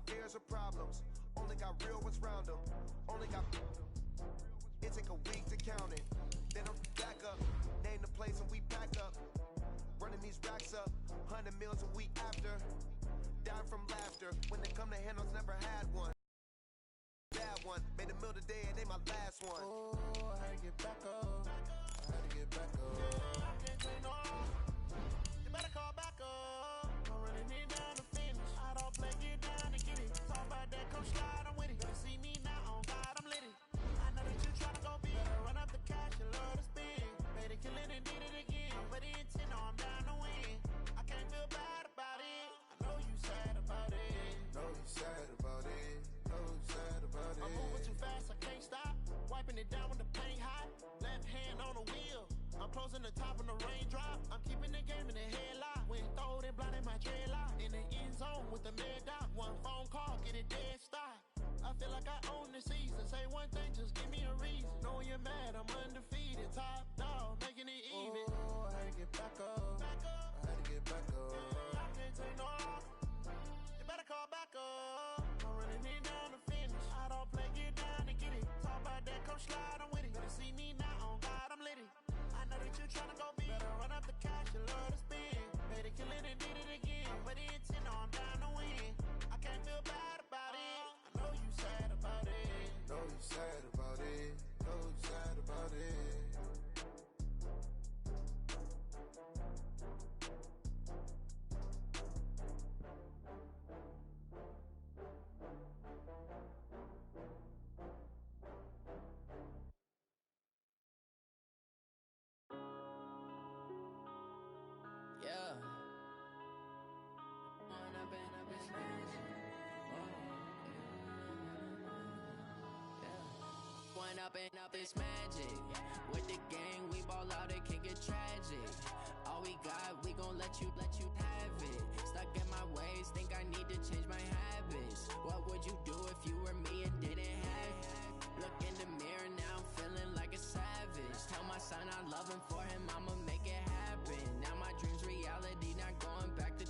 fears or problems. Only got real ones round them. Only got. It take a week to count it. Then I'm back up. Name the place and we pack up. Running these racks up. 100 meals a week after. Dying from laughter. When they come to handles, never had one. Bad one. Made a meal today and they my last one. Oh, I had to get back up. I had to get back up. I can't say no. You better call back up. I'm running it down to finish. I don't play, get down to get it. Talk about that, come slide, I'm with it. Better see me now, on God, I'm lit it. I know that you tryna go big. Better run up the cash, you love to spin. Made it, kill it, and did it again. But the intent, no, I'm down to win. I can't feel bad about it. I know you sad about it. Know you sad about it. Know you sad about it. I'm moving too fast, I can't stop. Wiping it down when the paint hot. Left hand on the wheel. I'm closing the top when the raindrop. I'm keeping the game in the headlock. When throwed and blinded my dreadlock. In the end zone with the mad dot. One phone call, get it dead stop. I feel like I own the season. Say one thing, just give me a reason. Knowing you're mad, I'm undefeated. Top dog, making it even. Oh, I had to get back up. I had to get back up. I can't take no. You better call back up. I'm running it down to finish. I don't play, get down to get it. Talk about that, come slide, I'm with it. Better see me now, on God, I'm lit it. I know that you tryna go big. Better run up the cash, you love to spin. Made it, kill it, and did it again. But the intent, no, I'm down to win. I can't feel bad about it. I know you sad about it. Know you sad about it. Know you sad about it. Yeah. Wanna bend up his magic. Yeah. One up and up is magic. With the gang, we ball out, it can get tragic. All we got, we gon' let you have it. Stuck in my ways, think I need to change my habits. What would you do if you were me and didn't have it? Look in the mirror now, I'm feeling like a savage. Tell my son I love him, for him I'ma make it happen. Now my dreams reality, not going back to.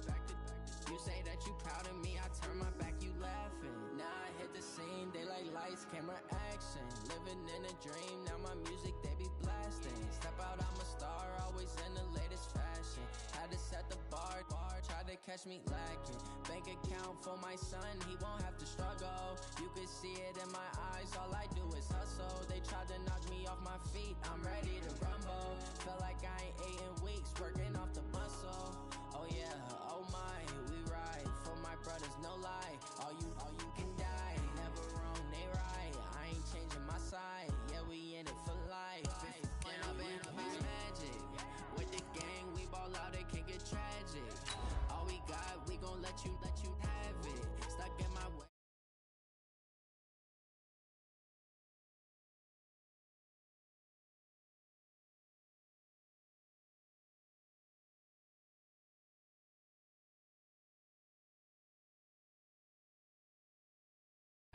You say that you proud of me, I turn my back, you laughing. Now I hit the scene, they like lights, camera, action. Living in a dream, now my music they be blasting. Step out, I'm a star, always in the latest fashion. Had to set the bar, try to catch me lacking. Bank account for my son, he won't have to struggle. You can see it in my eyes, all I do is hustle. They tried to knock me off my feet, I'm ready to rumble. Felt like I ain't ate in weeks, working off the muscle. Oh yeah, oh my, we ride for my brothers, no lie. All you can die, never wrong, they right. I ain't changing my side, yeah, we in it for life. When up and up is magic. With the gang, we ball out, it can get tragic. All we got, we gon' let you have it. Stuck in my way.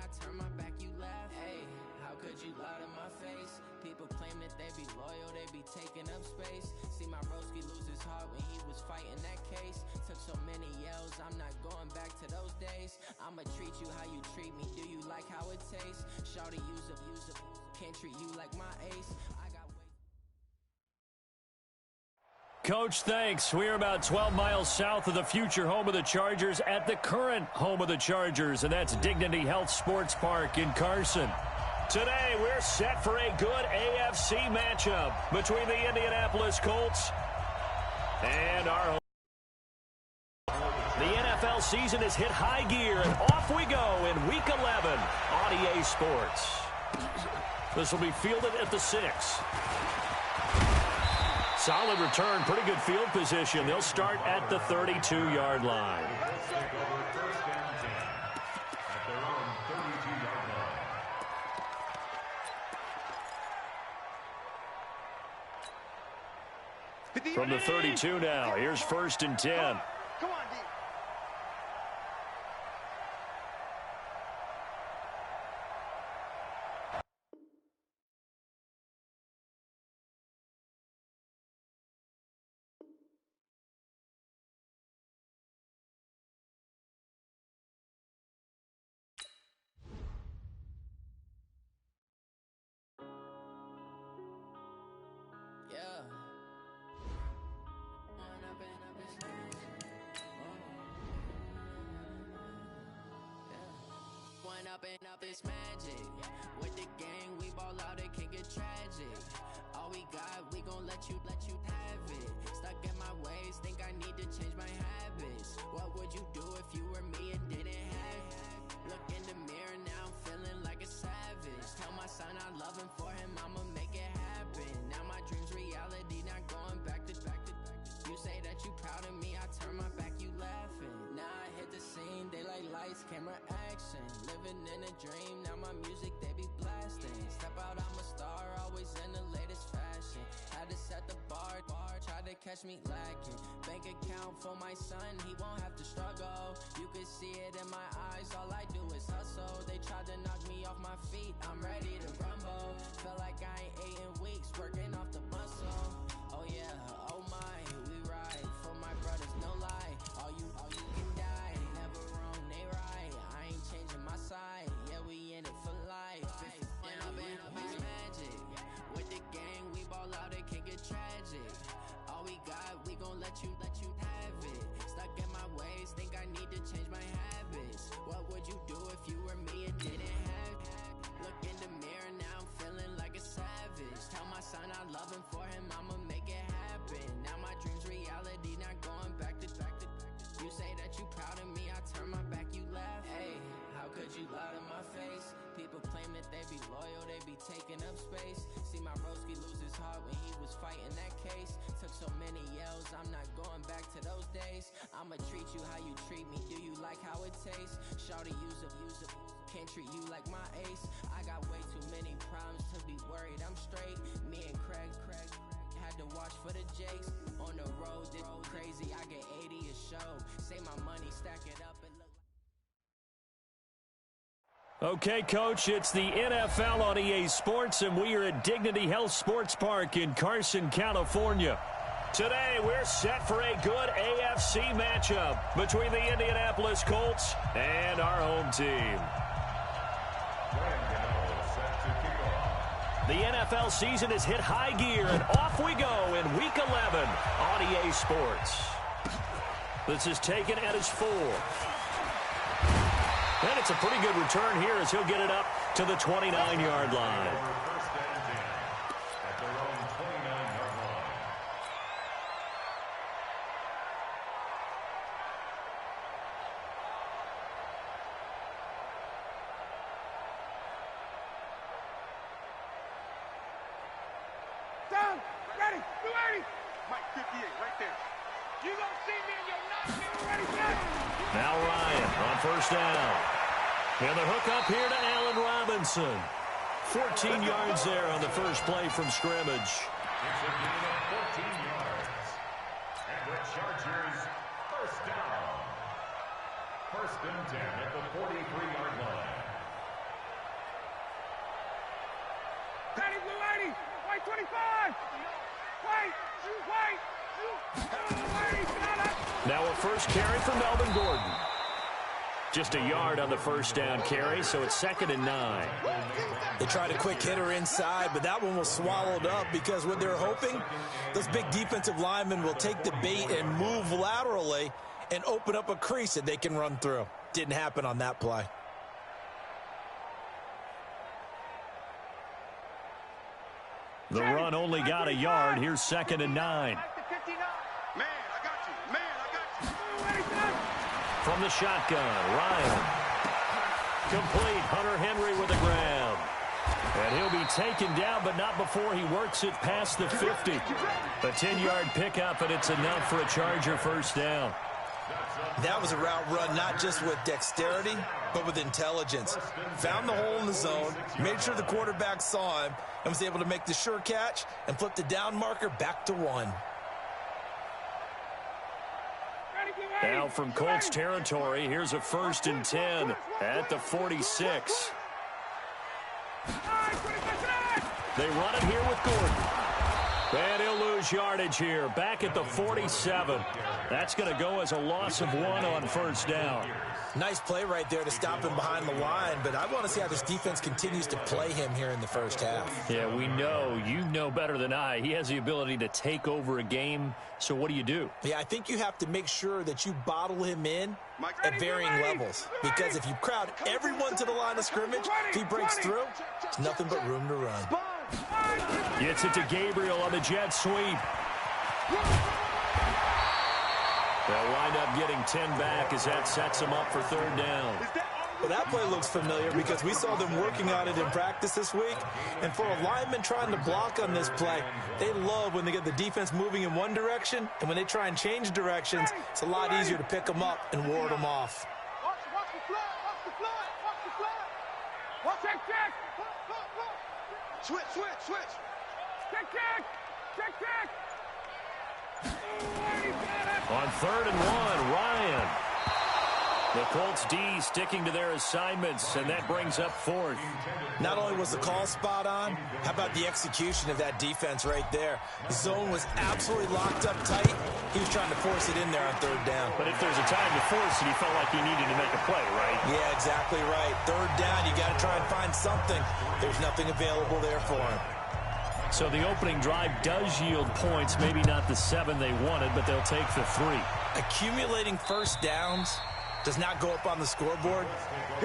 I turn my back, you laugh. Hey, how could you lie to my face? People claim that they be loyal, they be taking up space. See my broski lose his heart when he was fighting that case. Took so many yells, I'm not going back to those days. I'ma treat you how you treat me, do you like how it tastes? Shawty, use up, can't treat you like my ace. I got way. Coach, thanks. We're about 12 miles south of the future home of the Chargers at the current home of the Chargers, and that's Dignity Health Sports Park in Carson. Today, we're set for a good AFC matchup between the Indianapolis Colts and our home. The NFL season has hit high gear, and off we go in Week 11 on EA Sports. This will be fielded at the 6. Solid return, pretty good field position. They'll start at the 32-yard line. From the 32 now, here's 1st and 10. up, it's magic. With the gang, we ball out, it can get tragic. All we got, we gon' let you have it. Stuck in my ways, think I need to change my habits. What would you do if you were me and didn't have it? Look in the mirror, now I'm feeling like a savage. Tell my son I love him, for him I'ma make it happen. Now my dream's reality, not going back to. You say that you proud of me, I turn my back, you laughing. Now I hit the scene, they like lights, camera, action. Living in a dream, now my music, they be blasting. Step out, I'm a star, always in the latest fashion. Had to set the bar, tried to catch me lacking. Bank account for my son, he won't have to struggle. You can see it in my eyes, all I do is hustle. They tried to knock me off my feet, I'm ready to rumble. Felt like I ain't ate in weeks, working off the muscle. Oh yeah, oh my, we ride for my brothers, no lie. All you can die, never wrong, they right. I ain't changing my side, yeah, we in it for life. Up, it's magic. With the gang, we ball out, it can get tragic. All we got, we gon' let you have it. Stuck in my ways, think I need to change my habits. What would you do if you were me and didn't have it? Look in the mirror, now I'm feeling like a savage. Tell my son I love him, for him I'ma make it happen. Now my dream's reality, not going back to. You say that you proud of me, I turn my back, you laugh. Hey, how could you lie to my face? People claim that they be loyal, they be taking up space. See my broski lose his heart when he was fighting that case. Took so many yells, I'm not going back to those days. I'ma treat you how you treat me, do you like how it tastes? Shawty, use up, can't treat you like my ace. I got way too many problems to be worried, I'm straight. Me and Craig had to watch for the Jakes. On the road, this crazy, I get 80 a show. Save my money, stack it up and look. Okay, Coach, it's the NFL on EA Sports, and we are at Dignity Health Sports Park in Carson, California. Today, we're set for a good AFC matchup between the Indianapolis Colts and our home team. The NFL season has hit high gear, and off we go in Week 11 on EA Sports. This is taken at his 4. And it's a pretty good return here as he'll get it up to the 29-yard line. Down, ready, 280. Mike 58 right there. You gonna see me and you're not getting ready yet. Now Ryan on first down. And the hook up here to Allen Robinson. 14 yards there on the first play from scrimmage. It's a gain of 14 yards. And the Chargers first down. First and 10 at the 43-yard line. Patty Blue 80, white 25. White, shoot, white, shoot. Now a first carry for Melvin Gordon. Just a yard on the first down carry, so it's 2nd and 9. They tried a quick hitter inside, but that one was swallowed up because what they're hoping, those big defensive linemen will take the bait and move laterally and open up a crease that they can run through. Didn't happen on that play. The run only got a yard. Here's 2nd and 9. Man, I got you. Man, I got you. From the shotgun, Ryan. Complete. Hunter Henry with the grab. And he'll be taken down, but not before he works it past the 50. A 10-yard pickup, and it's enough for a Charger first down. That was a route run not just with dexterity, but with intelligence. Found the hole in the zone, made sure the quarterback saw him, and was able to make the sure catch and flip the down marker back to 1. Now from Colts territory, here's a 1st and 10 at the 46. They run it here with Gordon. And he'll lose lose yardage here. Back at the 47. That's going to go as a loss of 1 on first down. Nice play right there to stop him behind the line, but I want to see how this defense continues to play him here in the first half. Yeah, we know. You know better than I. He has the ability to take over a game, so what do? Yeah, I think you have to make sure that you bottle him in at varying levels, because if you crowd everyone to the line of scrimmage, if he breaks through, it's nothing but room to run. Gets it to Gabriel on the jet sweep. They'll wind up getting 10 back as that sets them up for third down. Well, that play looks familiar because we saw them working on it in practice this week. And for a lineman trying to block on this play, they love when they get the defense moving in one direction. And when they try and change directions, it's a lot easier to pick them up and ward them off. Watch the flag. Watch the flag. Watch the flag. Watch check. Switch. Check. On 3rd and 1, Ryan. The Colts D sticking to their assignments, and that brings up 4th. Not only was the call spot on, how about the execution of that defense right there? The zone was absolutely locked up tight. He was trying to force it in there on 3rd down. But if there's a time to force it, he felt like he needed to make a play, right? Yeah, exactly right. 3rd down, you got to try and find something. There's nothing available there for him. So the opening drive does yield points, maybe not the 7 they wanted, but they'll take the 3. Accumulating first downs does not go up on the scoreboard,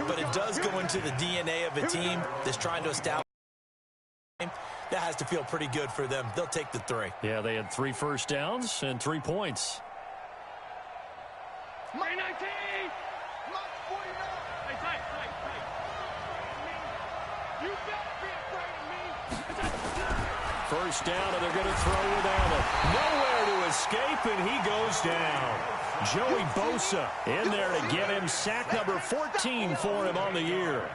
but it does go into the DNA of a team that's trying to establish a game. That has to feel pretty good for them. They'll take the 3. Yeah, they had 3 first downs and 3 points. My 19! My 49! Hey, tight. You better be afraid of me. First down, and they're going to throw with Allen. Nowhere to escape, and he goes down. Joey Bosa in there to get him. Sack number 14 for him on the year.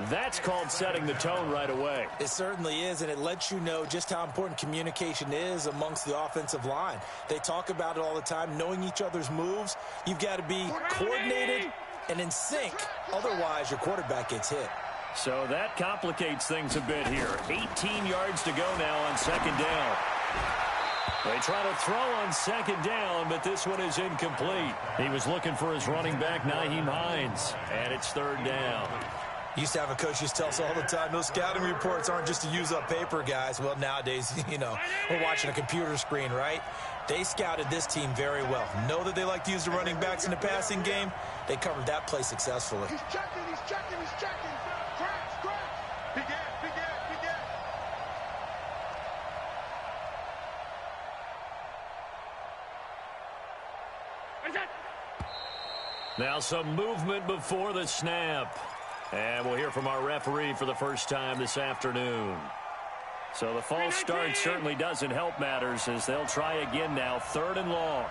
That's called setting the tone right away. It certainly is, and it lets you know just how important communication is amongst the offensive line. They talk about it all the time, knowing each other's moves. You've got to be coordinated and in sync. Otherwise, your quarterback gets hit. So that complicates things a bit here. 18 yards to go now on 2nd down. They try to throw on 2nd down, but this one is incomplete. He was looking for his running back, Nyheim Hines, and it's 3rd down. Used to have a coach used to tell us all the time, those scouting reports aren't just to use up paper, guys. Well, nowadays, we're watching a computer screen, right? They scouted this team very well. Know that they like to use the running backs in the passing game. They covered that play successfully. He's checking. Scratch. Big ass. Now some movement before the snap. And we'll hear from our referee for the first time this afternoon. So the false start certainly doesn't help matters as they'll try again now. 3rd and long.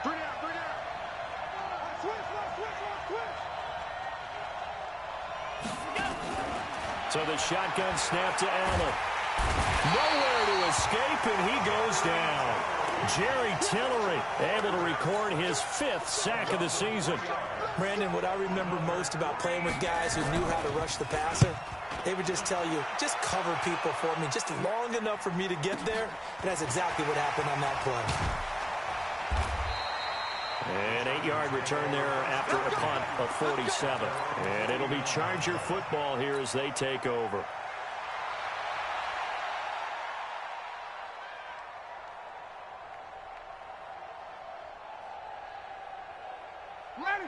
Bring out. Switch. So the shotgun snap to Allen. Nowhere to escape, and he goes down. Jerry Tillery able to record his 5th sack of the season. Brandon, what I remember most about playing with guys who knew how to rush the passer, they would just tell you, just cover people for me, just long enough for me to get there. And that's exactly what happened on that play. An 8-yard return there after a punt of 47. And it'll be Charger football here as they take over.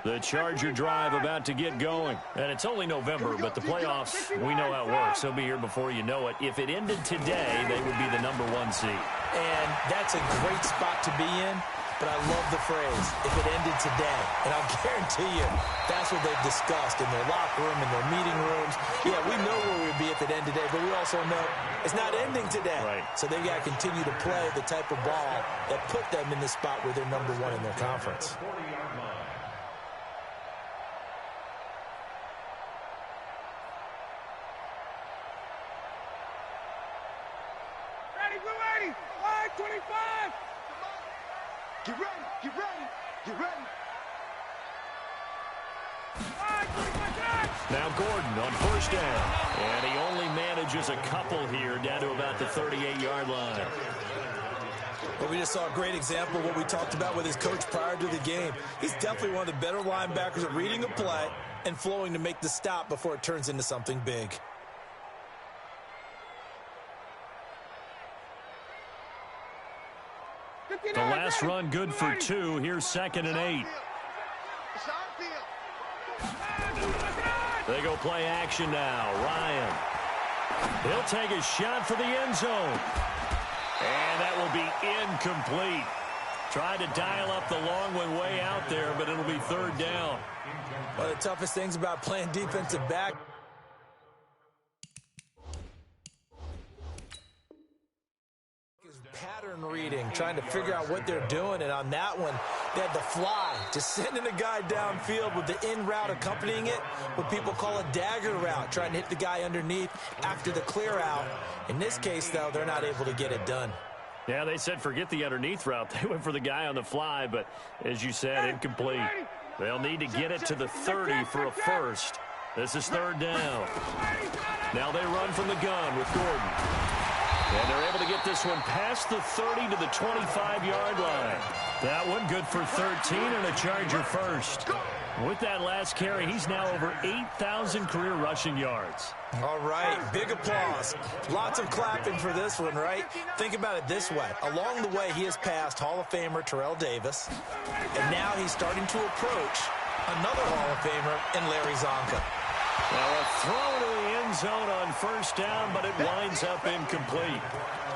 The Charger drive about to get going. And it's only November, but the playoffs, we know how it works. They'll be here before you know it. If it ended today, they would be the number 1 seed. And that's a great spot to be in, but I love the phrase, if it ended today. And I'll guarantee you, that's what they've discussed in their locker room, in their meeting rooms. Yeah, we know where we'd be if it ended today, but we also know it's not ending today. Right. So they've got to continue to play the type of ball that put them in the spot where they're number 1 in their conference. Line 25. Get ready. Now Gordon on first down. And he only manages a couple here down to about the 38-yard line. Well, we just saw a great example of what we talked about with his coach prior to the game. He's definitely one of the better linebackers at reading a play and flowing to make the stop before it turns into something big. The last run good for 2. Here's 2nd and 8. They go play action now. Ryan. He'll take a shot for the end zone. And that will be incomplete. Tried to dial up the long one way out there, but it'll be 3rd down. One of the toughest things about playing defensive back is pattern reading, trying to figure out what they're doing. And on that one, they had the fly, just sending a guy downfield with the in route accompanying it, what people call a dagger route, trying to hit the guy underneath after the clear out. In this case, though, they're not able to get it done. Yeah, they said forget the underneath route. They went for the guy on the fly, but as you said, incomplete. They'll need to get it to the 30 for a first. This is 3rd down. Now they run from the gun with Gordon. And they're able to get this one past the 30 to the 25-yard line. That one good for 13 and a Charger first. With that last carry, he's now over 8,000 career rushing yards. All right, big applause. Lots of clapping for this one, right? Think about it this way. Along the way, he has passed Hall of Famer Terrell Davis, and now he's starting to approach another Hall of Famer in Larry Zonka. Well, a throw to the end zone on 1st down, but it winds up incomplete.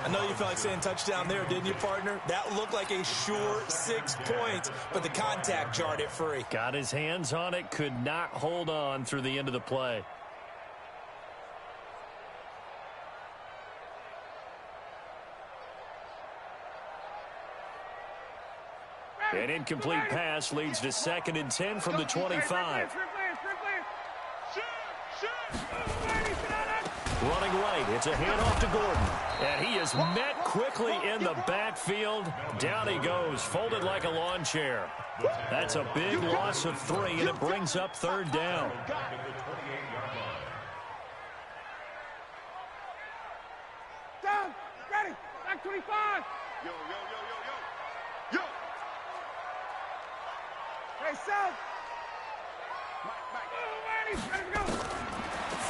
I know you felt like saying touchdown there, didn't you, partner? That looked like a sure 6 points, but the contact jarred it free. Got his hands on it, could not hold on through the end of the play. An incomplete pass leads to 2nd and 10 from the 25. Running right, it's a handoff to Gordon. And he is met quickly in the backfield. Down he goes, folded like a lawn chair. That's a big loss of 3, and it brings up 3rd down. Down, ready, back 25. Yo, yo, yo, yo, yo. Yo. Hey, South. Mike. Ready to go.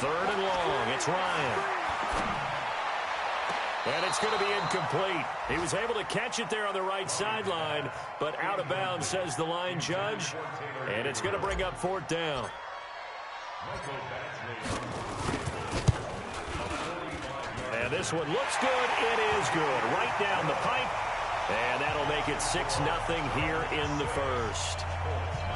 3rd and long. It's Ryan. And it's going to be incomplete. He was able to catch it there on the right sideline, but out of bounds, says the line judge. And it's going to bring up 4th down. And this one looks good. It is good. Right down the pipe. And that'll make it 6-0 here in the first.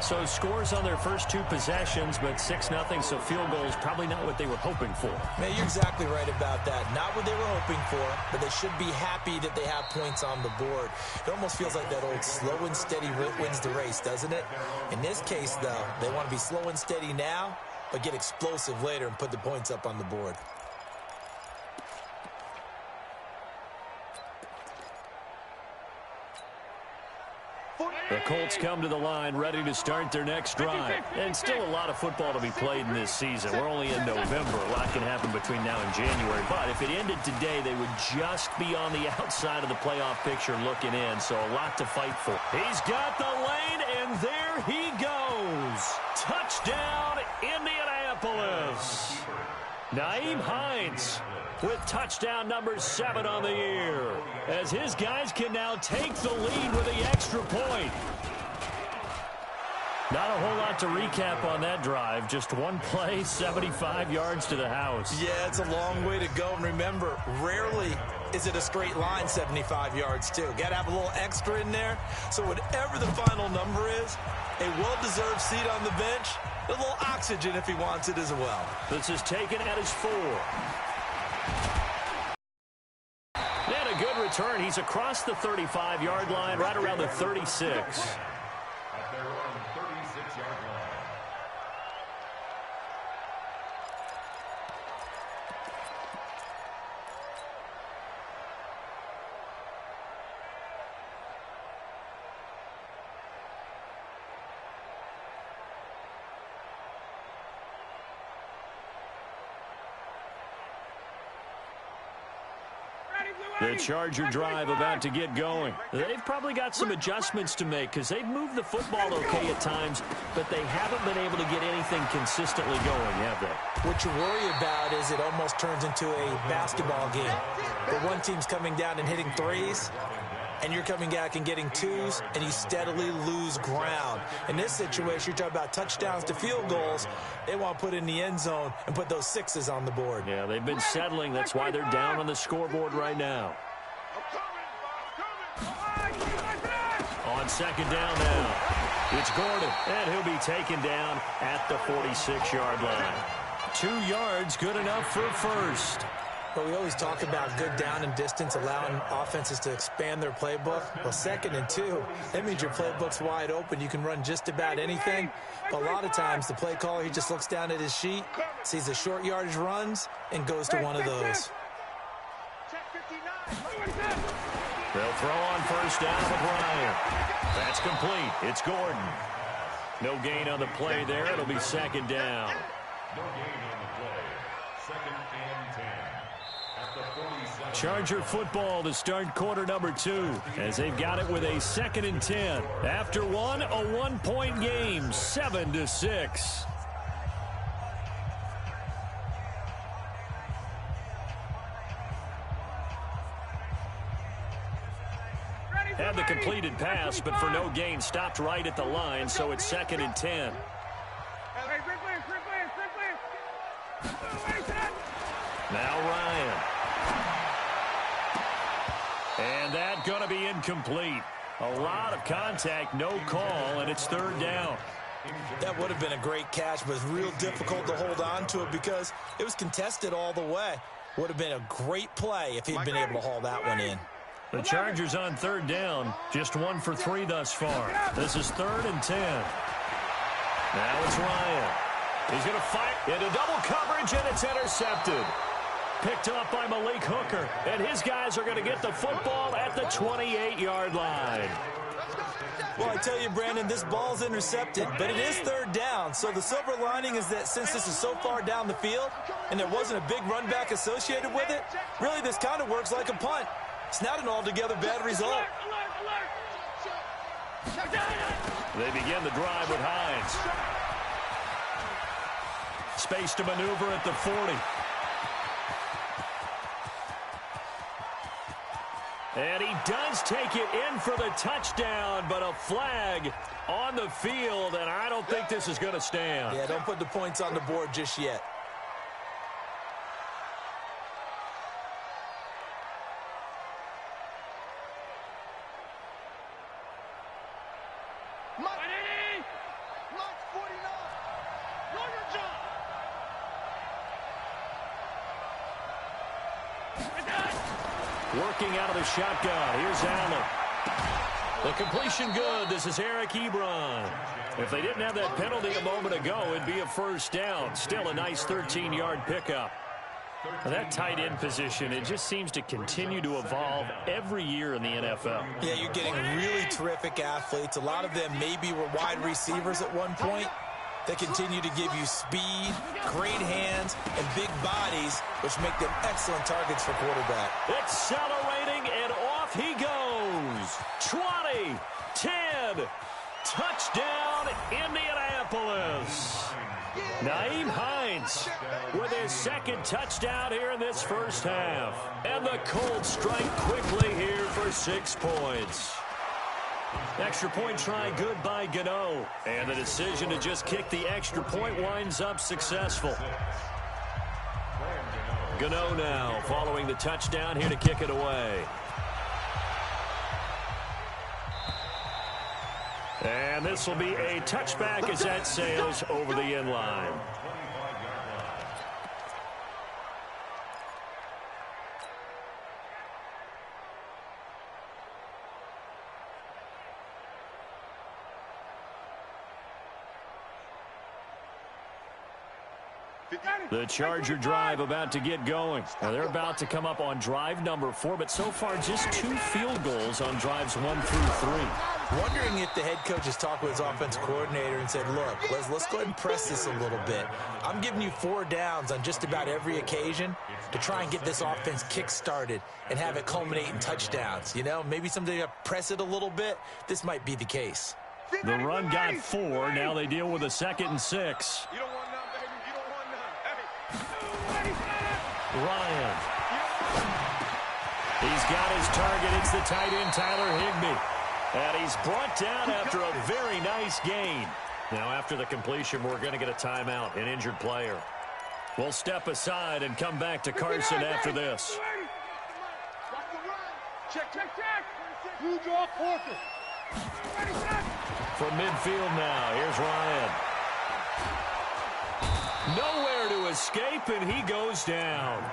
So scores on their first 2 possessions, but 6-0, so field goal is probably not what they were hoping for. Man, you're exactly right about that. Not what they were hoping for, but they should be happy that they have points on the board. It almost feels like that old slow and steady wins the race, doesn't it? In this case, though, they want to be slow and steady now, but get explosive later and put the points up on the board. The Colts come to the line ready to start their next drive. And still a lot of football to be played in this season. We're only in November. A lot can happen between now and January. But if it ended today, they would just be on the outside of the playoff picture looking in. So a lot to fight for. He's got the lane, and there he goes. Touchdown, Indianapolis. Nyheim Hines with touchdown number 7 on the year, as his guys can now take the lead with the extra point. Not a whole lot to recap on that drive. Just one play, 75 yards to the house. Yeah, it's a long way to go. And remember, rarely is it a straight line 75 yards, too. Got to have a little extra in there. So whatever the final number is, a well-deserved seat on the bench, a little oxygen if he wants it as well. This is taken at his 4. And a good return. He's across the 35-yard line, right around the 36. At their own 36-yard line. Ready, blue The Charger drive about to get going. They've probably got some adjustments to make because they've moved the football okay at times, but they haven't been able to get anything consistently going, have they? What you worry about is it almost turns into a basketball game where one team's coming down and hitting threes, and you're coming back and getting twos, and you steadily lose ground. In this situation, you're talking about touchdowns to field goals. They want to put in the end zone and put those sixes on the board. Yeah, they've been settling. That's why they're down on the scoreboard right now. On second down now, it's Gordon, and he'll be taken down at the 46-yard line. 2 yards, good enough for first. But we always talk about good down and distance, allowing offenses to expand their playbook. Well, 2nd and 2, that means your playbook's wide open. You can run just about anything. But a lot of times, the play caller, he just looks down at his sheet, sees the short yardage runs, and goes to one of those. They'll throw on first down with Ryan. That's complete. It's Gordon. No gain on the play there. It'll be 2nd down. No gain on the play. 2nd and 10. Charger football to start quarter number 2 as they've got it with a 2nd and 10. After one, a 1-point game, 7-6. Had the completed pass, but for no gain, stopped right at the line, so it's 2nd and 10. Now Ryan. And that going to be incomplete. A lot of contact, no call, and it's 3rd down. That would have been a great catch, but it's real difficult to hold on to it because it was contested all the way. Would have been a great play if he'd been able to haul that one in. The Chargers on 3rd down, just 1 for 3 thus far. This is 3rd and 10. Now it's Ryan. He's going to fight into double coverage, and it's intercepted. Picked up by Malik Hooker, and his guys are going to get the football at the 28-yard line. Well, I tell you, Brandon, this ball's intercepted, but it is 3rd down. So the silver lining is that since this is so far down the field and there wasn't a big run back associated with it, really this kind of works like a punt. It's not an altogether bad result. They begin the drive with Hines. Space to maneuver at the 40. And he does take it in for the touchdown, but a flag on the field, and I don't think this is going to stand. Yeah, don't put the points on the board just yet. Working out of the shotgun. Here's Allen. The completion good. This is Eric Ebron. If they didn't have that penalty a moment ago, it'd be a first down. Still a nice 13-yard pickup. Now that tight end position, it just seems to continue to evolve every year in the NFL. Yeah, you're getting really terrific athletes. A lot of them maybe were wide receivers at one point. They continue to give you speed, great hands, and big bodies, which make them excellent targets for quarterback. Accelerating, and off he goes. 20, 10, touchdown, Indianapolis. Nyheim Hines with his 2nd touchdown here in this first half. And the Colts strike quickly here for 6 points. Extra point try good by Gano. And the decision to just kick the extra point winds up successful. Gano now following the touchdown here to kick it away. And this will be a touchback as that sails over the end line. The Charger drive about to get going. Now they're about to come up on drive number 4, but so far just 2 field goals on drives 1 through 3. Wondering if the head coach has talked with his offensive coordinator and said, look, let's go ahead and press this a little bit. I'm giving you 4 downs on just about every occasion to try and get this offense kick-started and have it culminate in touchdowns. You know, maybe someday you press it a little bit. This might be the case. The run got 4. Now they deal with a 2nd and 6. You don't want none, baby. You don't want none. Hey. Ryan. He's got his target. It's the tight end, Tyler Higbee. And he's brought down after a very nice gain. Now, after the completion, we're going to get a timeout, an injured player. We'll step aside and come back to Carson after this. Check. You draw quarter. From midfield now, here's Ryan. Nowhere to escape, and he goes down.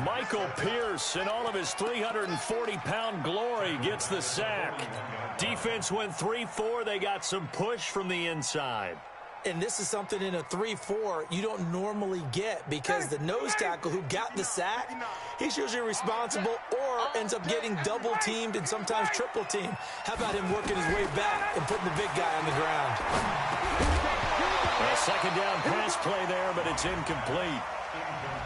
Michael Pierce, in all of his 340-pound glory, gets the sack. Defense went 3-4. They got some push from the inside. And this is something in a 3-4 you don't normally get because the nose tackle who got the sack, he's usually responsible or ends up getting double-teamed and sometimes triple-teamed. How about him working his way back and putting the big guy on the ground? A second down pass play there, but it's incomplete.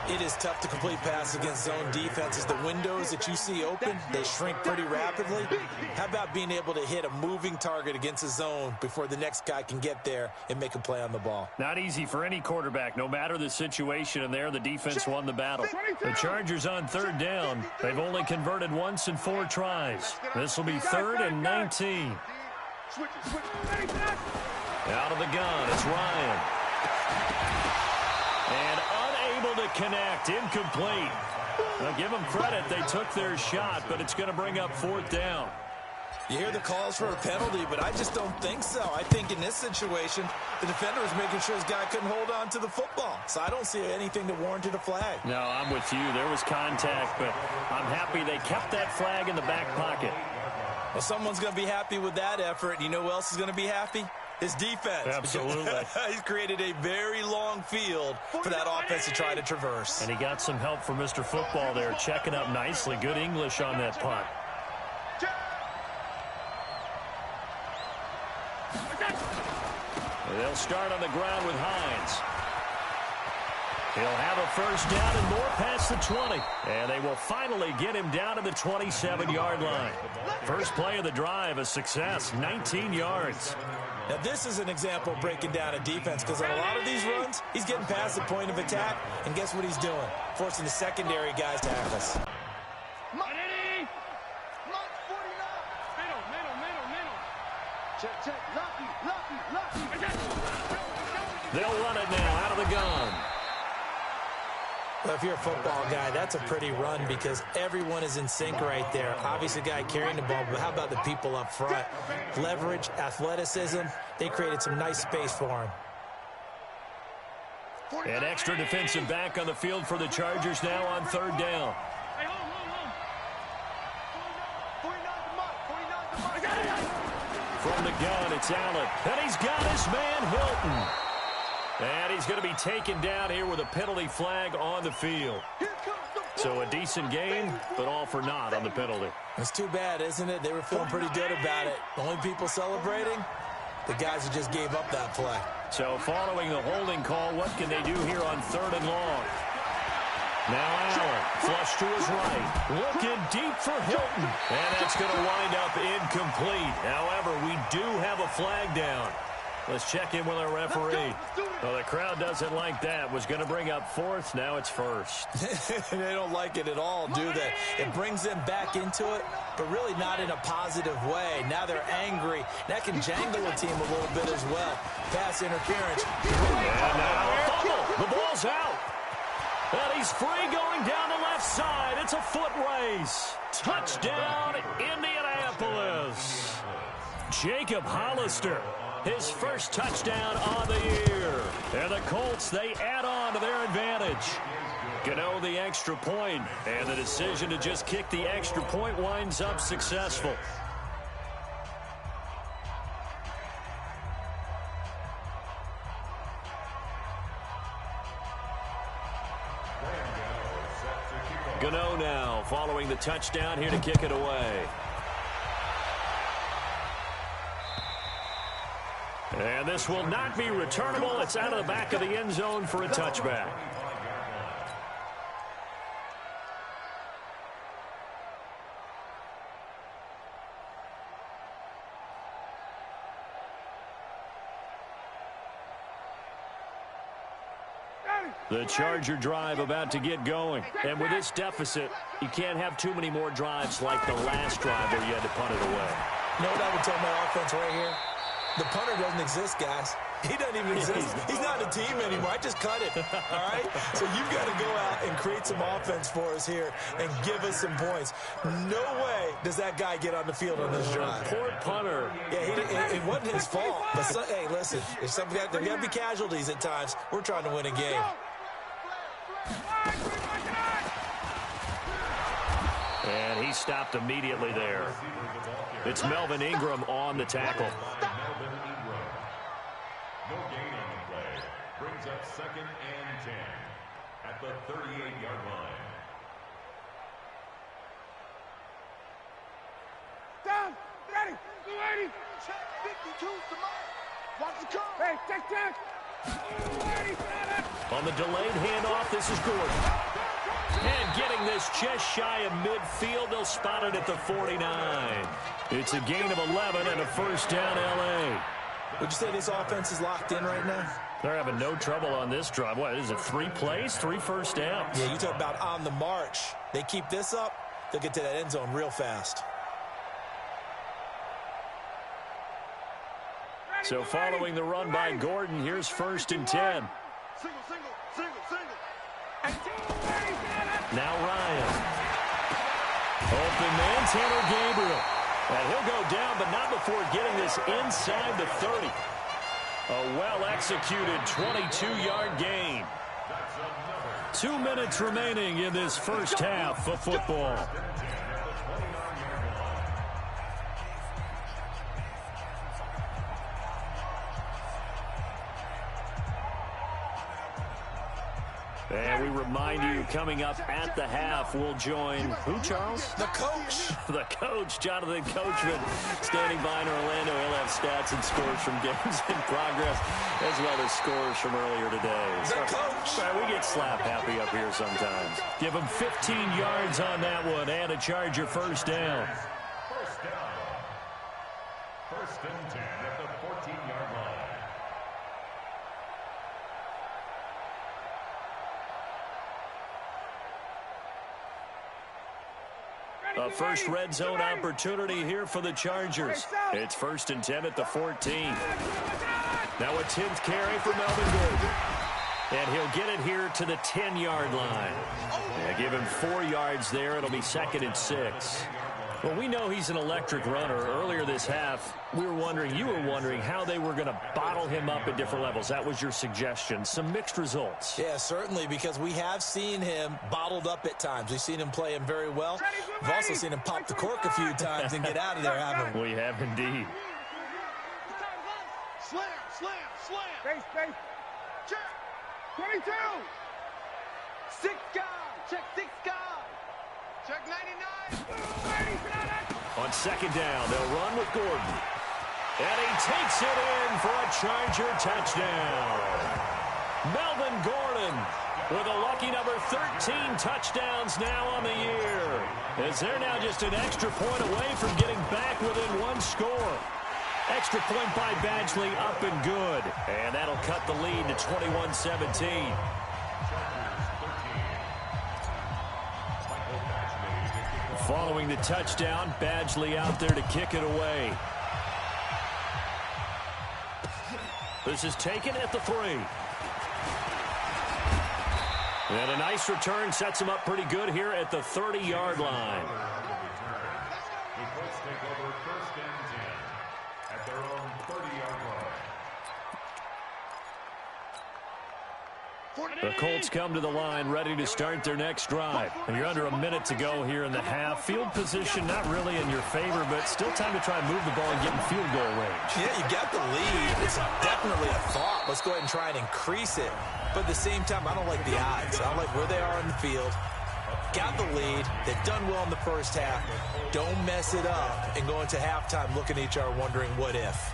It is tough to complete pass against zone defenses. The windows that you see open, they shrink pretty rapidly. How about being able to hit a moving target against a zone before the next guy can get there and make a play on the ball? Not easy for any quarterback, no matter the situation, and there the defense won the battle. The Chargers on 3rd down. They've only converted once in 4 tries. This will be 3rd and 19. Out of the gun, it's Ryan. And unable to connect, incomplete. Now give them credit, they took their shot, but it's going to bring up 4th down. You hear the calls for a penalty, but I just don't think so. I think in this situation, the defender was making sure his guy couldn't hold on to the football. So I don't see anything that warranted a flag. No, I'm with you. There was contact, but I'm happy they kept that flag in the back pocket. Well, someone's going to be happy with that effort. You know who else is going to be happy? His defense. Absolutely. He's created a very long field for that offense to try to traverse. And he got some help from Mr. Football there, checking up nicely. Good English on that punt. They'll start on the ground with Hines. He'll have a 1st down and more past the 20. And they will finally get him down to the 27-yard line. First play of the drive, a success, 19 yards. Now, this is an example of breaking down a defense because on a lot of these runs, he's getting past the point of attack, and guess what he's doing? Forcing the secondary guys to tackles. They'll run it now out of the gun. Well, if you're a football guy, that's a pretty run because everyone is in sync right there. Obviously, the guy carrying the ball, but how about the people up front? Leverage, athleticism, they created some nice space for him. An extra defensive back on the field for the Chargers now on 3rd down. From the gun, it's Allen. And he's got his man, Hilton. And he's going to be taken down here with a penalty flag on the field. So a decent game, but all for naught on the penalty. It's too bad, isn't it? They were feeling pretty good about it. The only people celebrating, the guys who just gave up that play. So following the holding call, what can they do here on 3rd and long? Now Allen, flush to his right, looking deep for Hilton. And that's going to wind up incomplete. However, we do have a flag down. Let's check in with our referee. Well, the crowd doesn't like that. Was going to bring up 4th. Now it's 1st. They don't like it at all, do they? It brings them back into it, but really not in a positive way. Now they're angry. That can jangle a team a little bit as well. Pass interference. And now a fumble. The ball's out. And he's free going down the left side. It's a foot race. Touchdown, Indianapolis. Jacob Hollister. His first touchdown on the year. And the Colts, they add on to their advantage. Gano the extra point, and the decision to just kick the extra point winds up successful. Gano now following the touchdown here to kick it away. And this will not be returnable. It's out of the back of the end zone for a touchback. The Charger drive about to get going. And with this deficit, you can't have too many more drives like the last drive where you had to punt it away. You know what I would tell my offense right here? The punter doesn't exist, guys. He doesn't even exist. He's not a team anymore. I just cut it, all right? So you've got to go out and create some offense for us here and give us some points. No way does that guy get on the field on this drive. Poor punter. Yeah, it wasn't his fault. But hey, listen, there's got to be casualties at times. We're trying to win a game. And he stopped immediately there. It's Melvin Ingram on the tackle. No gain on the play. Brings up 2nd and 10 at the 38-yard line. Down, ready, 280. Check 52 to Mike. Watch the call. Hey, check. 280, on the delayed handoff, this is Gordon. And getting this just shy of midfield, they'll spot it at the 49. It's a gain of 11 and a first down, L.A. Would you say this offense is locked in right now? They're having no trouble on this drive. What is it, 3 plays, 3 first downs? Yeah, you talk about on the march. They keep this up, they'll get to that end zone real fast. So following the run by Gordon, here's 1st and 10. Single. Now Ryan. Open man, Tanner Gabriel. And he'll go down, but not before getting this inside the 30. A well-executed 22-yard gain. 2 minutes remaining in this first half of football. And we remind you, coming up at the half, we'll join who, Charles? The coach. The coach, Jonathan Coachman, standing by in Orlando. He'll have stats and scores from games in progress, as well as scores from earlier today. The coach. We get slap happy up here sometimes. Give him 15 yards on that one and a Charger first down. First down. 1st and 10 at the 14-yard line. A first red zone opportunity here for the Chargers. It's 1st and 10 at the 14. Now a 10th carry for Melvin Gordon. And he'll get it here to the 10-yard line. Yeah, give him 4 yards there. It'll be 2nd and 6. Well, we know he's an electric runner. Earlier this half, you were wondering how they were going to bottle him up at different levels. That was your suggestion. Some mixed results. Yeah, certainly, because we have seen him bottled up at times. We've seen him play him very well. We've also seen him pop the cork a few times and get out of there, haven't we? We have indeed. Slam. Space. Check. 22. 6 guard. Check 6 guard. Check 99. On 2nd down, they'll run with Gordon. And he takes it in for a Charger touchdown. Melvin Gordon with a lucky number 13 touchdowns now on the year. As they're now just an extra point away from getting back within 1 score. Extra point by Badgley, up and good. And that'll cut the lead to 21-17. Following the touchdown, Badgley out there to kick it away. This is taken at the 3. And a nice return sets him up pretty good here at the 30-yard line. The Colts take over 1st and 10 at their own 30-yard line. The Colts come to the line ready to start their next drive. And you're under a minute to go here in the half. Field position not really in your favor, but still time to try and move the ball and get in field goal range. Yeah, you got the lead. It's definitely a thought. Let's go ahead and try and increase it. But at the same time, I don't like the odds. I don't like where they are in the field. Got the lead. They've done well in the first half. Don't mess it up and go into halftime looking at each other wondering what if.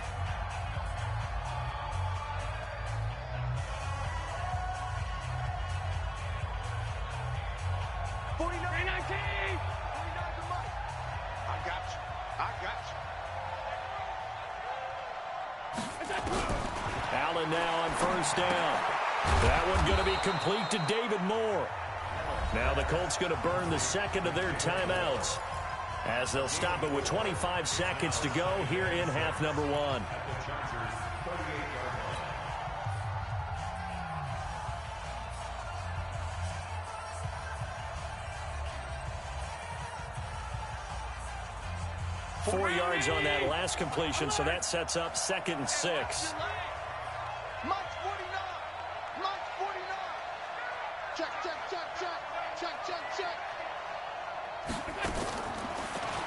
Allen now on first down. That one going to be complete to David Moore. Now the Colts going to burn the second of their timeouts as they'll stop it with 25 seconds to go here in half number one. 4 yards on that last completion, so that sets up 2nd and 6. Mike's 49. Mike's 49. Check, check, check, check. Check, check, check.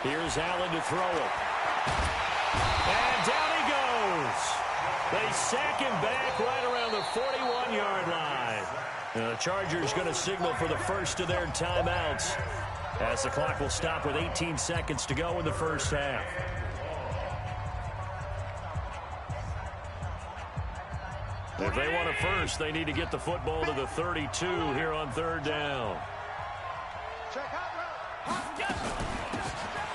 Here's Allen to throw it. And down he goes. They sack him back right around the 41-yard line. The Chargers going to signal for the first of their timeouts, as the clock will stop with 18 seconds to go in the first half. If they want a first, they need to get the football to the 32 here on 3rd down.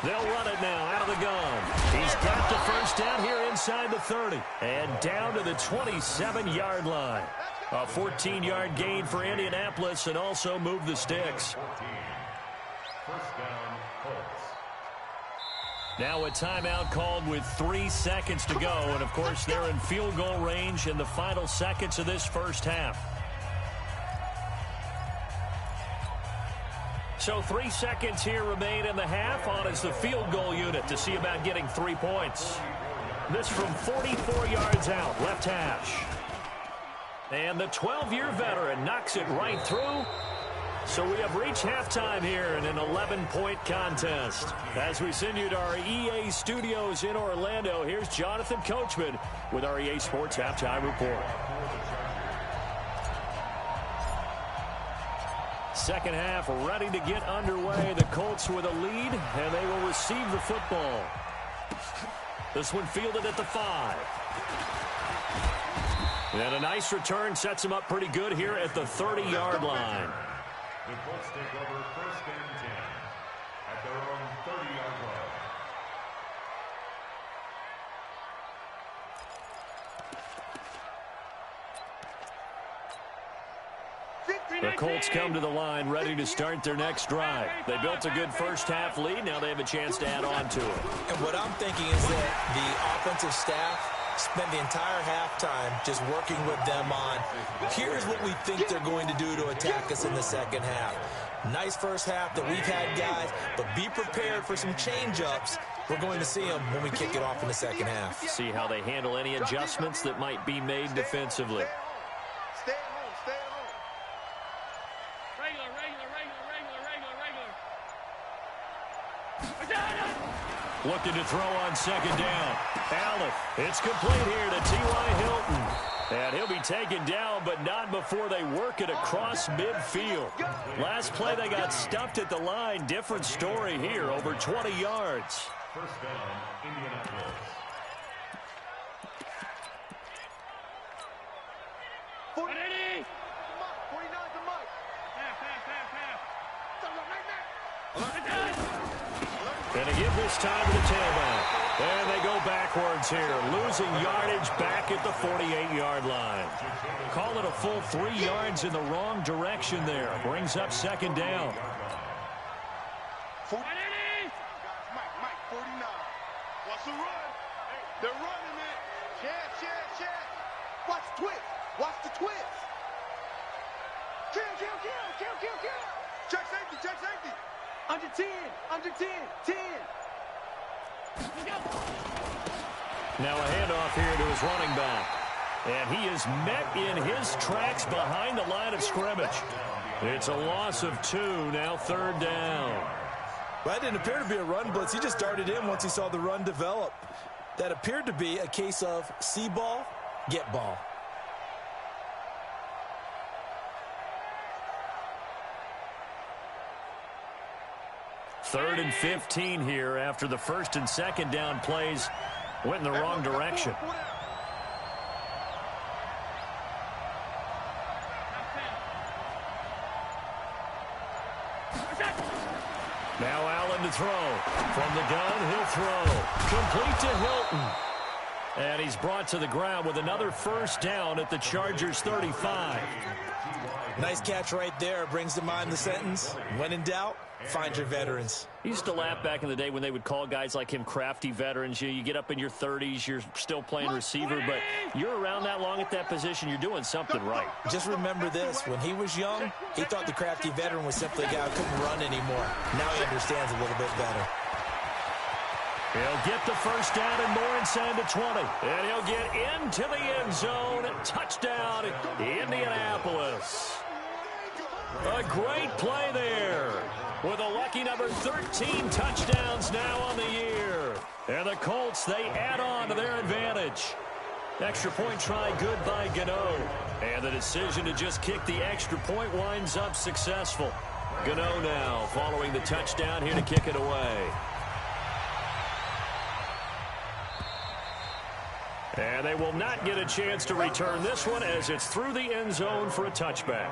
They'll run it now out of the gun. He's got the first down here inside the 30 and down to the 27-yard line. A 14-yard gain for Indianapolis and also move the sticks. First down, Colts. Now a timeout called with 3 seconds to go. And, of course, they're in field goal range in the final seconds of this first half. So 3 seconds here remain in the half. On is the field goal unit to see about getting 3 points. This from 44 yards out, left hash. And the 12-year veteran knocks it right through. So we have reached halftime here in an 11-point contest. As we send you to our EA studios in Orlando, here's Jonathan Coachman with our EA Sports Halftime Report. Second half ready to get underway. The Colts with a lead, and they will receive the football. This one fielded at the 5. And a nice return sets him up pretty good here at the 30-yard line. The Colts take over 1st and 10 at their own 30-yard line. The Colts come to the line ready to start their next drive. They built a good first half lead. Now they have a chance to add on to it. And what I'm thinking is that the offensive staff spend the entire halftime just working with them on, here's what we think they're going to do to attack us in the second half. Nice first half that we've had, guys, but be prepared for some change-ups. We're going to see them when we kick it off in the second half. See how they handle any adjustments that might be made defensively. Stay at home, stay at home. Regular. Looking to throw on second down. Allen, it's complete here to T.Y. Hilton. And he'll be taken down, but not before they work it across midfield. Last play, they got stuffed at the line. Different story here, over 20 yards. First down, Indianapolis. Ready? 49 to Mike. And to give this time to the tailback. And they go backwards here, losing yardage back at the 48-yard line. Call it a full 3 yards in the wrong direction there. Brings up second down. Ready? Mike, 49. Watch the run. They're running it. Check. Watch the twist. Watch the twist. Kill. Check safety. Under 10. 10. Now a handoff here to his running back. And he is met in his tracks behind the line of scrimmage. It's a loss of 2, now 3rd down. Well, that didn't appear to be a run blitz. He just darted in once he saw the run develop. That appeared to be a case of see ball, get ball. Third and 15 here after the first and second down plays went in the wrong direction. Now Allen to throw. From the gun, he'll throw. Complete to Hilton. And he's brought to the ground with another first down at the Chargers' 35. Nice catch right there. Brings to mind the sentence, when in doubt, find your veterans. He used to laugh back in the day when they would call guys like him crafty veterans. You get up in your 30s, you're still playing receiver, but you're around that long at that position, you're doing something right. Just remember this. When he was young, he thought the crafty veteran was simply a guy who couldn't run anymore. Now he understands a little bit better. He'll get the first down and more inside the 20. And he'll get into the end zone. Touchdown, Indianapolis. A great play there with a lucky number 13 touchdowns now on the year. And the Colts, they add on to their advantage. Extra point try good by Gano. And the decision to just kick the extra point winds up successful. Gano now following the touchdown here to kick it away. And they will not get a chance to return this one as it's through the end zone for a touchback.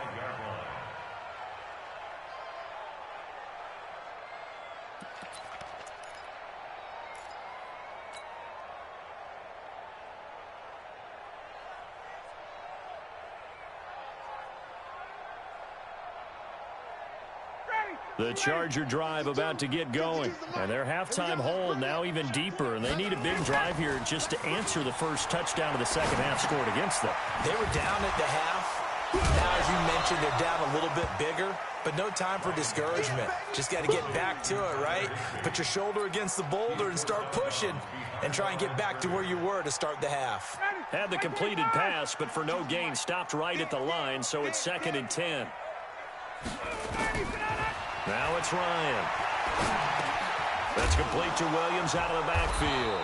The Charger drive about to get going. And their halftime hole now even deeper. And they need a big drive here just to answer the first touchdown of the second half scored against them. They were down at the half. Now, as you mentioned, they're down a little bit bigger. But no time for discouragement. Just got to get back to it, right? Put your shoulder against the boulder and start pushing. And try and get back to where you were to start the half. Had the completed pass, but for no gain, stopped right at the line. So it's 2nd and 10. Now it's Ryan. That's complete to Williams out of the backfield.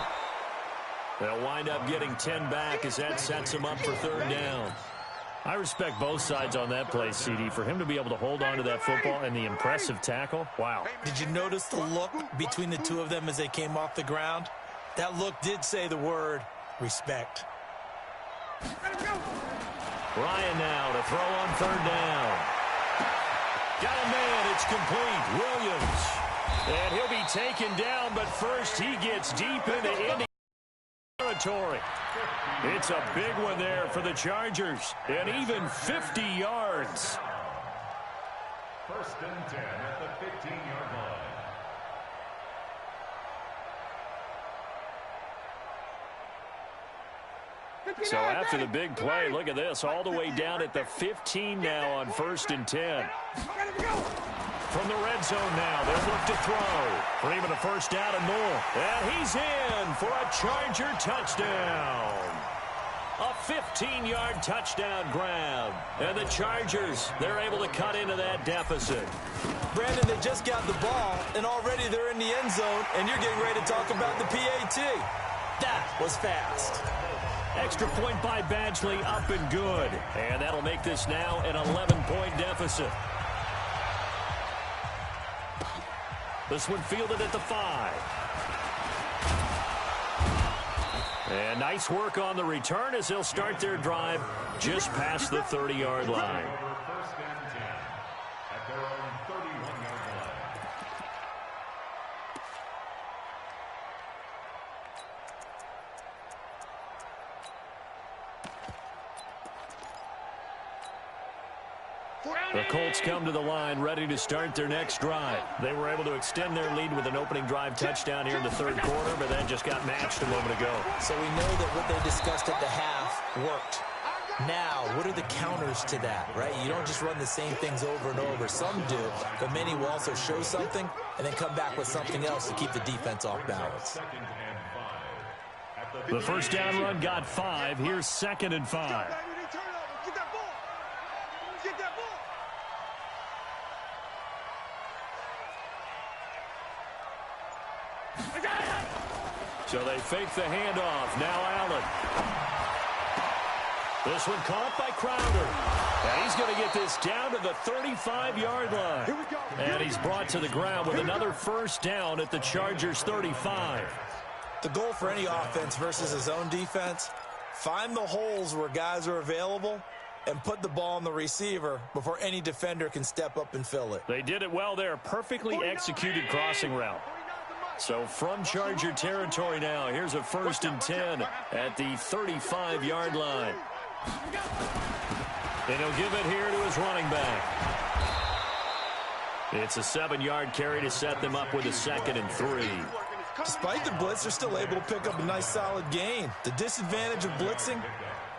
They'll wind up getting 10 back as that sets him up for 3rd down. I respect both sides on that play, CD. For him to be able to hold on to that football and the impressive tackle, wow. Did you notice the look between the two of them as they came off the ground? That look did say the word respect. Ryan now to throw on 3rd down. Got a man, it's complete. Williams. And he'll be taken down, but first he gets deep into Indiana territory. It's a big one there for the Chargers. And even 50 yards. 1st and 10 at the 15-yard line. So after the big play, look at this, all the way down at the 15 now on 1st and 10. From the red zone now, they'll look to throw for even a first down and more. And he's in for a Charger touchdown. A 15-yard touchdown grab. And the Chargers, they're able to cut into that deficit. Brandon, they just got the ball, and already they're in the end zone, and you're getting ready to talk about the PAT. That was fast. Extra point by Badgley, up and good. And that'll make this now an 11-point deficit. This one fielded at the 5. And nice work on the return as they'll start their drive just past the 30-yard line. First and 10 at their own 31-yard line. The Colts come to the line ready to start their next drive. They were able to extend their lead with an opening drive touchdown here in the 3rd quarter, but then just got matched a moment ago. So we know that what they discussed at the half worked. Now, what are the counters to that, right? You don't just run the same things over and over. Some do, but many will also show something and then come back with something else to keep the defense off balance. The first down run got 5. Here's 2nd and 5. So they fake the handoff. Now Allen. This one caught by Crowder. And he's going to get this down to the 35-yard line. And he's brought to the ground with another first down at the Chargers' 35. The goal for any offense versus his own defense, find the holes where guys are available and put the ball on the receiver before any defender can step up and fill it. They did it well there. Perfectly executed crossing route. So from Charger territory now, here's a 1st and 10 at the 35-yard line. And he'll give it here to his running back. It's a 7-yard carry to set them up with a 2nd and 3. Despite the blitz, they're still able to pick up a nice solid gain. The disadvantage of blitzing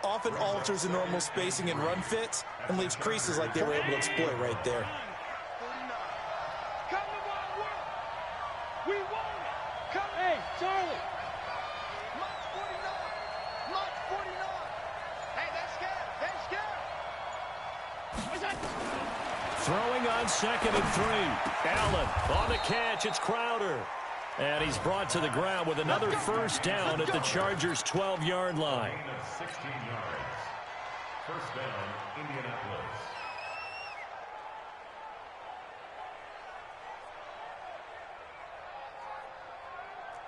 often alters the normal spacing and run fits and leaves creases like they were able to exploit right there. Hey, Charlie. March 49. March 49. Hey, they're scared. Throwing on 2nd and 3. Allen on the catch. It's Crowder. And he's brought to the ground with another 1st down at the Chargers' 12-yard line. 16 yards. 1st down, Indianapolis.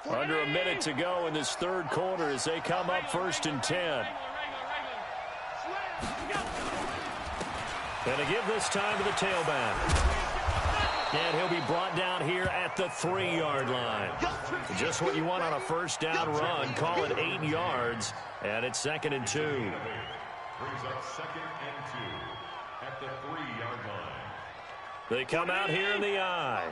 Under a minute to go in this 3rd quarter as they come up 1st and 10. And they give this time to the tailback. And he'll be brought down here at the 3-yard line. Just what you want on a 1st down run. Call it 8 yards. And it's 2nd and 2. Brings up 2nd and 2 at the 3-yard line. They come out here in the I.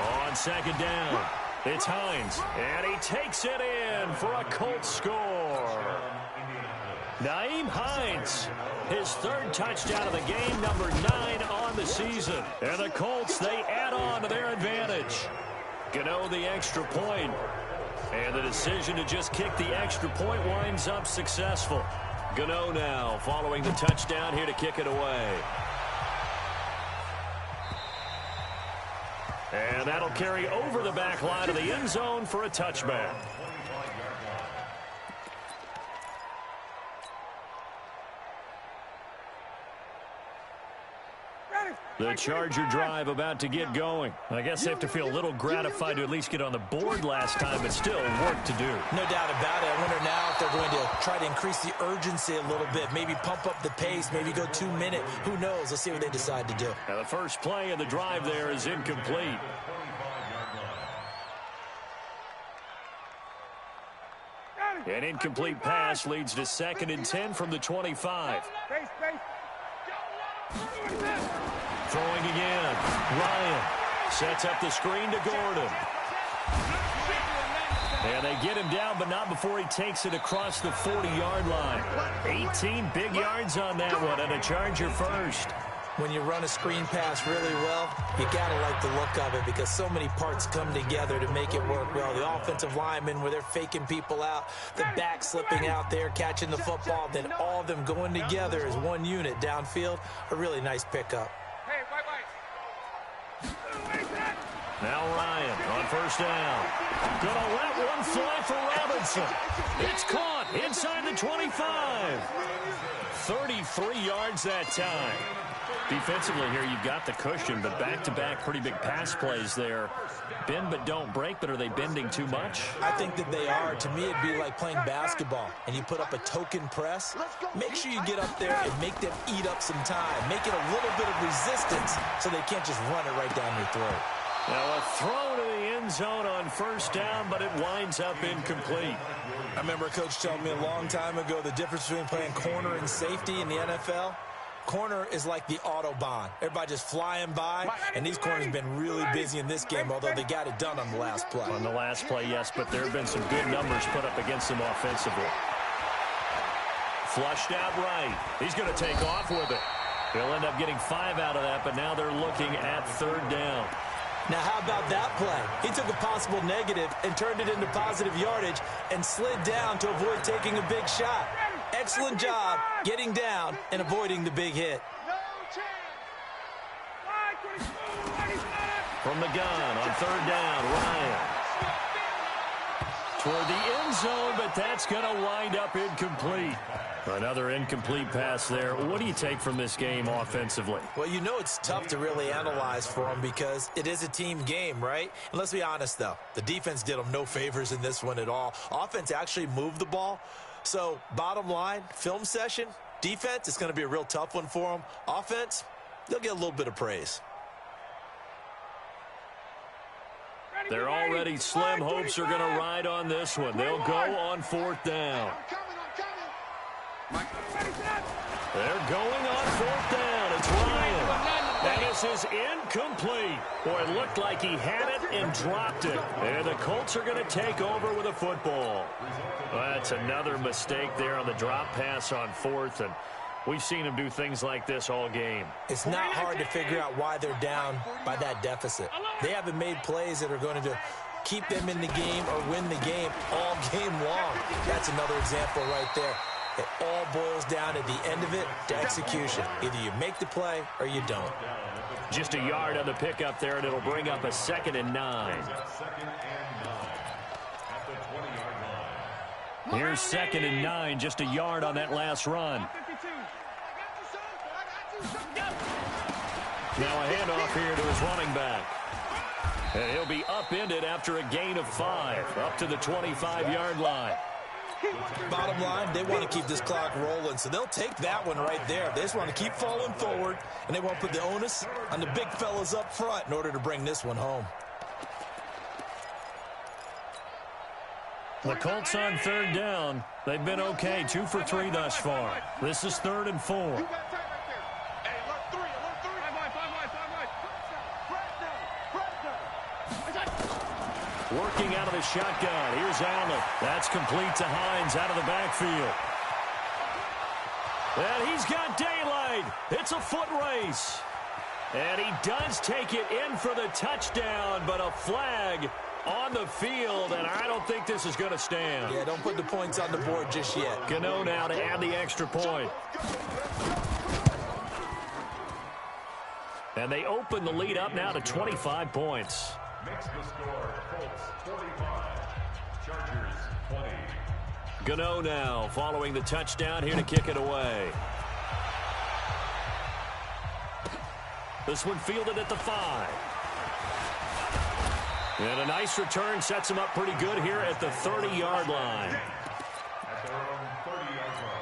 On 2nd down, it's Hines, and he takes it in for a Colts score. Naeem Hines, his 3rd touchdown of the game, number 9 on the season. And the Colts, they add on to their advantage. Gano the extra point, and the decision to just kick the extra point winds up successful. Gano now following the touchdown here to kick it away. And that'll carry over the back line of the end zone for a touchback. The Charger drive about to get going. I guess they have to feel a little gratified to at least get on the board last time, but still work to do. No doubt about it. I wonder now if they're going to try to increase the urgency a little bit, maybe pump up the pace, maybe go 2 minute. Who knows? Let's see what they decide to do. Now the first play of the drive there is incomplete. An incomplete pass leads to 2nd and 10 from the 25. Throwing again. Ryan sets up the screen to Gordon. And they get him down, but not before he takes it across the 40-yard line. 18 big yards on that one, and a Charger first. When you run a screen pass really well, you got to like the look of it because so many parts come together to make it work well. The offensive linemen, where they're faking people out, the back slipping out there, catching the football, then all of them going together as one unit downfield. A really nice pickup. Now Ryan on 1st down. Gonna let one fly for Robinson. It's caught inside the 25. 33 yards that time. Defensively here, you've got the cushion, but back-to-back pretty big pass plays there. Bend but don't break, but are they bending too much? I think that they are. To me, it'd be like playing basketball, and you put up a token press. Make sure you get up there and make them eat up some time. Make it a little bit of resistance so they can't just run it right down your throat. Now a throw to the end zone on 1st down, but it winds up incomplete. I remember a coach telling me a long time ago the difference between playing corner and safety in the NFL. Corner is like the Autobahn. Everybody just flying by, and these corners have been really busy in this game, although they got it done on the last play. On the last play, yes, but there have been some good numbers put up against them offensively. Flushed out right. He's going to take off with it. He'll end up getting 5 out of that, but now they're looking at 3rd down. Now, how about that play? He took a possible negative and turned it into positive yardage and slid down to avoid taking a big shot. Excellent job getting down and avoiding the big hit. From the gun on 3rd down, Ryan. toward the end zone, but that's going to wind up incomplete. Another incomplete pass there. What do you take from this game offensively? Well, you know it's tough to really analyze for them because it is a team game, right? And let's be honest, though. The defense did them no favors in this one at all. Offense actually moved the ball. So, bottom line, film session, defense, it's going to be a real tough one for them. Offense, they'll get a little bit of praise. They're already slim hopes are going to ride on this one. They'll go on 4th down. They're going on 4th down. It's Ryan. And this is incomplete. Boy, it looked like he had it and dropped it. And the Colts are going to take over with a football. Well, that's another mistake there on the drop pass on 4th. And we've seen him do things like this all game. It's not hard to figure out why they're down by that deficit. They haven't made plays that are going to keep them in the game or win the game all game long. That's another example right there. It all boils down at the end of it to execution. Either you make the play or you don't. Just a yard on the pickup there, and it'll bring up a 2nd and 9. Here's 2nd and 9, just a yard on that last run. Now a handoff here to his running back. And he'll be upended after a gain of 5, up to the 25-yard line. Bottom line, they want to keep this clock rolling, so they'll take that one right there. They just want to keep falling forward, and they want to put the onus on the big fellas up front in order to bring this one home. The Colts on 3rd down. They've been okay, 2 for 3 thus far. This is 3rd and 4. Working out of the shotgun. Here's Allen. That's complete to Hines out of the backfield. And he's got daylight. It's a foot race. And he does take it in for the touchdown, but a flag on the field, and I don't think this is going to stand. Yeah, don't put the points on the board just yet. Gano now to add the extra point. And they open the lead up now to 25 points. Makes the score Colts 45, Chargers 20. Gano now following the touchdown here to kick it away. This one fielded at the 5. And a nice return sets him up pretty good here at the 30-yard line. At their own 30-yard line.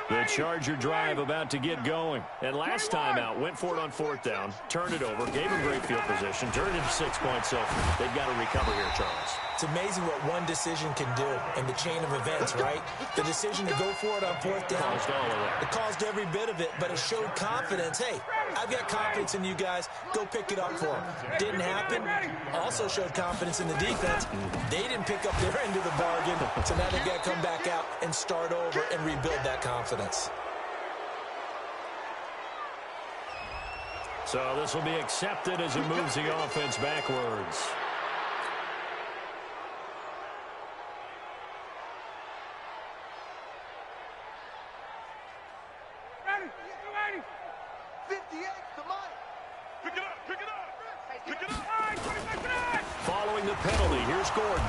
The Charger drive about to get going. And last time out, went for it on 4th down, turned it over, gave him great field position, turned it into 6 points, so they've got to recover here, Charles. It's amazing what one decision can do in the chain of events, right? The decision to go for it on 4th down, Caused all of that. It caused every bit of it, but it showed confidence. Hey, I've got confidence in you guys. Go pick it up for them. Didn't happen. Also showed confidence in the defense. They didn't pick up their end of the bargain, so now they've got to come back out and start over and rebuild that confidence. So this will be accepted as it moves the offense backwards. Ready? 58, the money. Pick it up, pick it up. Pick it up. All right, 25. Following the penalty, here's Gordon.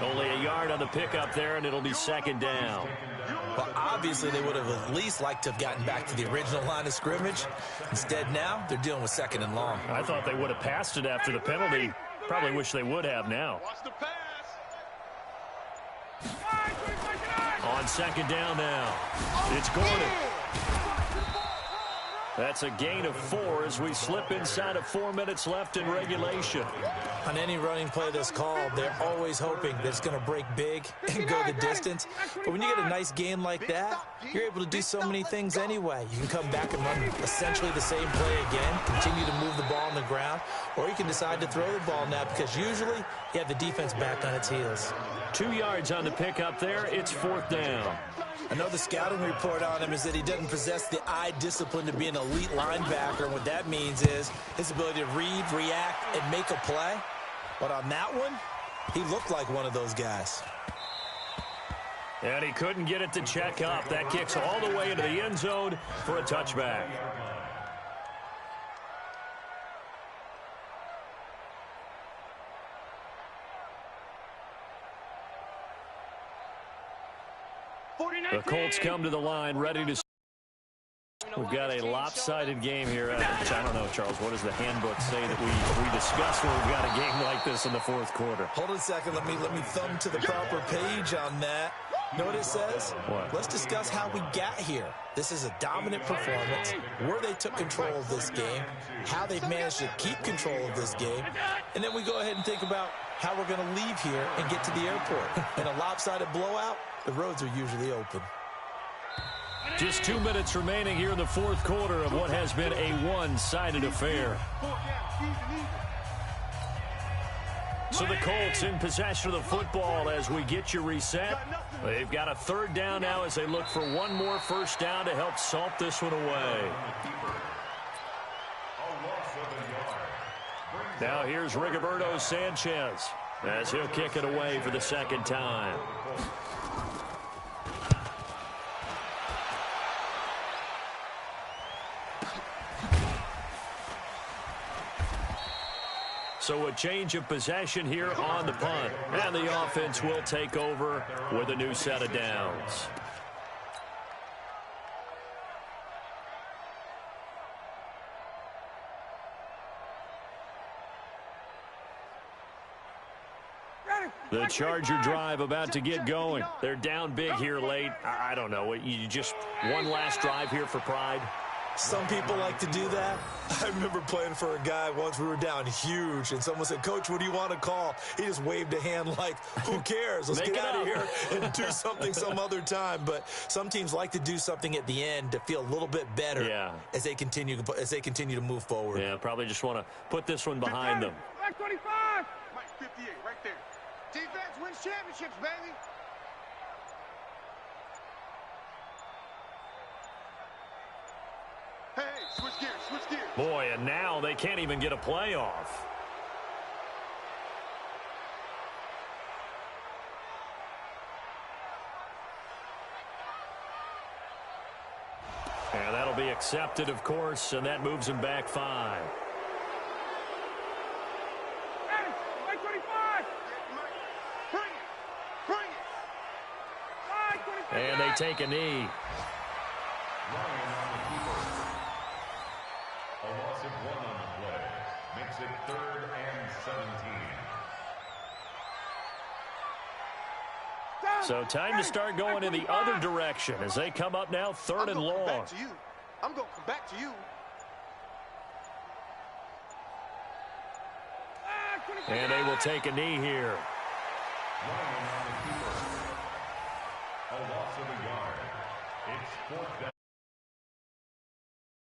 Only a yard on the pickup there, and it'll be 2nd down. Well, obviously, they would have at least liked to have gotten back to the original line of scrimmage. Instead, now, they're dealing with 2nd and long. I thought they would have passed it after the penalty. Probably wish they would have now. Watch the pass. On 2nd down now, it's Gordon. That's a gain of 4 as we slip inside of 4 minutes left in regulation. On any running play that's called, they're always hoping that it's going to break big and go the distance. But when you get a nice game like that, you're able to do so many things anyway. You can come back and run essentially the same play again, continue to move the ball on the ground, or you can decide to throw the ball now because usually you have the defense back on its heels. 2 yards on the pickup there. It's 4th down. I know the scouting report on him is that he doesn't possess the eye discipline to be an elite linebacker. What that means is his ability to read, react, and make a play. But on that one, he looked like one of those guys. And he couldn't get it to check up. That kicks all the way into the end zone for a touchback. The Colts come to the line, ready to... We've got a lopsided game here. I don't know, Charles, what does the handbook say that we discuss when we've got a game like this in the fourth quarter? Hold on a second. Let me thumb to the proper page on that. Know what it says? What? Let's discuss how we got here. This is a dominant performance, where they took control of this game, how they've managed to keep control of this game, and then we go ahead and think about how we're going to leave here and get to the airport. In a lopsided blowout, the roads are usually open. Just 2 minutes remaining here in the fourth quarter of what has been a one-sided affair. So the Colts in possession of the football as we get you reset. They've got a third down now as they look for one more first down to help salt this one away. Now here's Rigoberto Sanchez as he'll kick it away for the second time. So a change of possession here on the punt. And the offense will take over with a new set of downs. The Charger drive about to get going. They're down big here late. I don't know. You just one last drive here for pride. Some people like to do that. I remember playing for a guy once. We were down huge, and someone said, "Coach, what do you want to call?" He just waved a hand like, who cares? Let's get out of here and do something some other time. But some teams like to do something at the end to feel a little bit better as they continue to move forward. Yeah, probably just want to put this one behind them. Black 25. Mike 58, right there. Defense wins championships, baby. Hey, switch gears, switch gears. Boy, and now they can't even get a playoff. And that'll be accepted, of course, and that moves them back 5. Hey, Mike 25. Bring it, bring it. And they take a knee. A loss of 1 on the play makes it 3rd and 17. So time to start going in the other direction as they come up now 3rd and long. I'm going to come back to you. And they will take a knee here. A loss of a yard. It's 4th down.